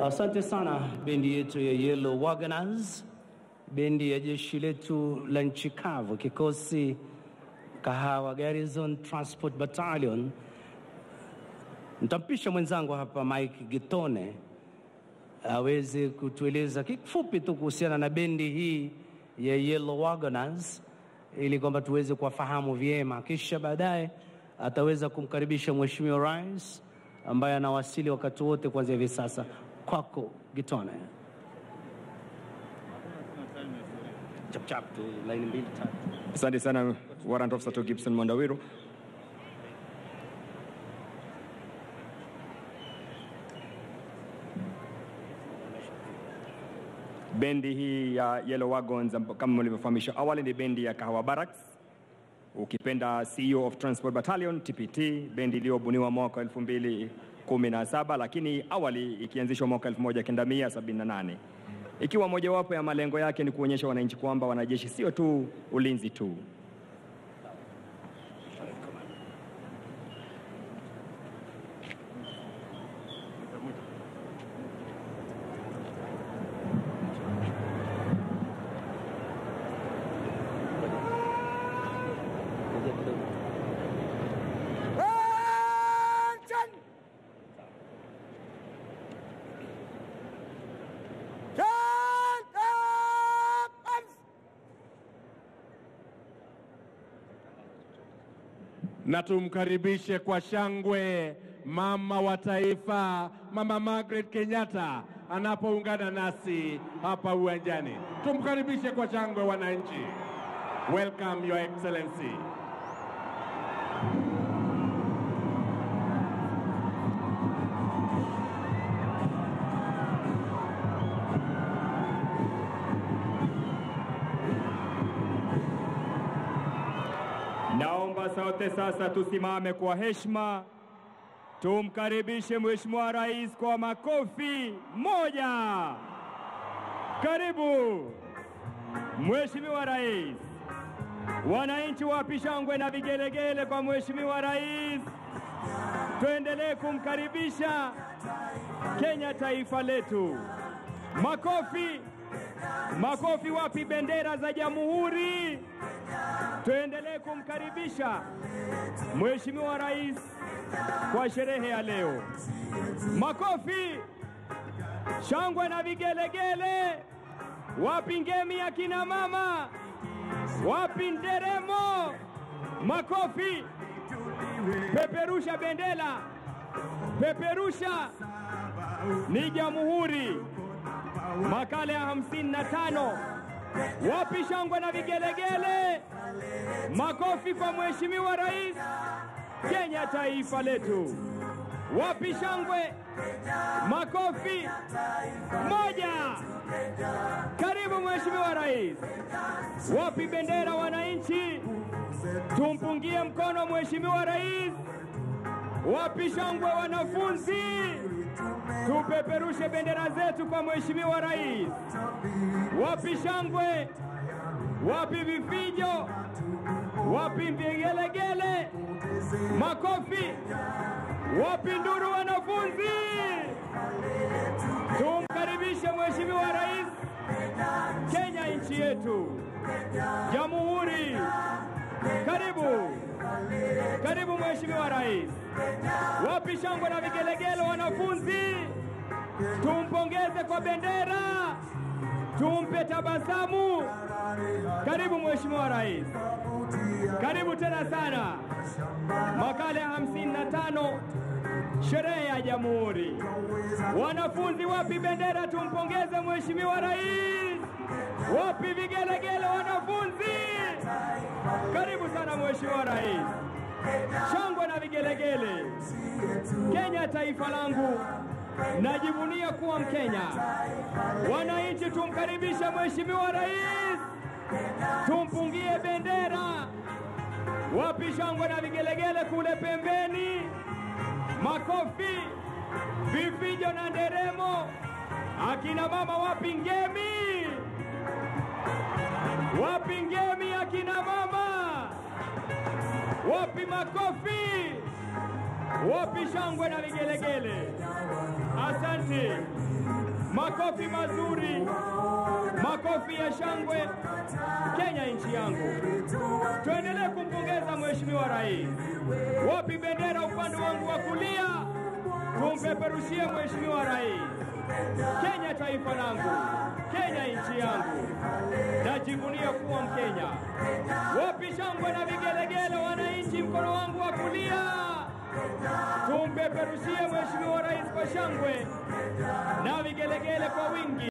Asante sana bendi yetu ya Yellow Wagoners, bendi ya jeshi letu la nchi kavu, kikosi Kahawa Garrison Transport Battalion. Nitampisha mwenzangu hapa Mike Gitone aweze kutueleza kifupi tu kuhusiana na bendi hii ya Yellow Wagoners ili kwamba tuweze kuwafahamu vyema, kisha baadaye ataweza kumkaribisha Mheshimiwa Rais ambaye anawasili wakati wote kuanzia hivi sasa. Kwako Gitone. Chap tu line 2 3. Asante sana Warrant Officer to Gibson Mondawiru. Bendi hii ya Yellow Wagons kama mlivyofahamishwa awali ni bendi ya Kahawa Barracks, ukipenda CEO of Transport Battalion TPT, bendi iliyobuniwa mwaka 2017 lakini awali ikianzishwa mwaka 1978. Ikiwa mojawapo ya malengo yake ni kuonyesha wananchi kwamba wanajeshi sio tu ulinzi tu. Na tumkaribishe kwa shangwe mama wa taifa, Mama Margaret Kenyatta anapoungana nasi hapa uwanjani. Tumkaribishe kwa shangwe wananchi. Welcome Your Excellency. Naomba sote sasa tusimame kwa heshima. Tumkaribishe Mheshimiwa Rais kwa makofi moja. Karibu Mheshimiwa Rais. Wananchi wapi shangwe na vigelegele kwa Mheshimiwa Rais. Tuendelee kumkaribisha Kenya taifa letu. Makofi. Makofi wapi bendera za jamhuri. Tuendelee kumkaribisha Mheshimiwa Rais kwa sherehe ya leo. Makofi, shangwe na vigelegele. Wapi ngemi ya kina mama? Wapi nderemo? Makofi. Peperusha bendera. Peperusha. Ni jamhuri. Makala ya 55. Wapi shangwe na vigelegele? Makofi kwa Mheshimiwa Rais Kenya taifa letu. Wapi shangwe? Makofi moja. Karibu Mheshimiwa Rais. Wapi bendera wananchi? Tumpungie mkono Mheshimiwa Rais. Wapi shangwe wanafunzi? Tupeperushe bendera zetu kwa Mheshimiwa Rais. Wapi shangwe? Wapi vifijo? Wapi vigelegele? Makofi. Wapi nduru wanafunzi? Tumkaribishe Mheshimiwa Rais Kenya nchi yetu. Jamhuri. Karibu. Karibu Mheshimiwa Rais. Wapi shangwe na vigelegele wanafunzi? Tumpongeze kwa bendera. Tumpe tabasamu. Karibu Mheshimiwa Rais. Karibu tena sana. Makala ya 55 sherehe ya jamhuri. Wanafunzi wapi bendera? Tumpongeze Mheshimiwa Rais. Wapi vigelegele wanafunzi? Karibu sana Mheshimiwa Rais. Shangwe na vigelegele. Kenya taifa langu. Najivunia kuwa Mkenya. Wananchi tumkaribishe Mheshimiwa Rais. Tumpungie bendera. Wapi shangwe na vigelegele kule pembeni? Makofi, vifijo na nderemo. Akina mama wapi ngemi? Wapi ngemi akina mama? Wapi makofi? Wapi shangwe na vigelegele? Asante. Makofi mazuri, makofi ya shangwe. Kenya nchi yangu. Tuendelee kumpongeza Mheshimiwa Rais. Wapi bendera upande wangu wa kulia? Tumpeperushie Mheshimiwa Rais. Kenya taifa langu, Kenya nchi yangu. Najivunia kuwa Mkenya. Wapi shangwe na vigelegele wananchi mkono wangu wa kulia? Tumpeperushie Mheshimiwa Rais kwa shangwe na vigelegele kwa wingi.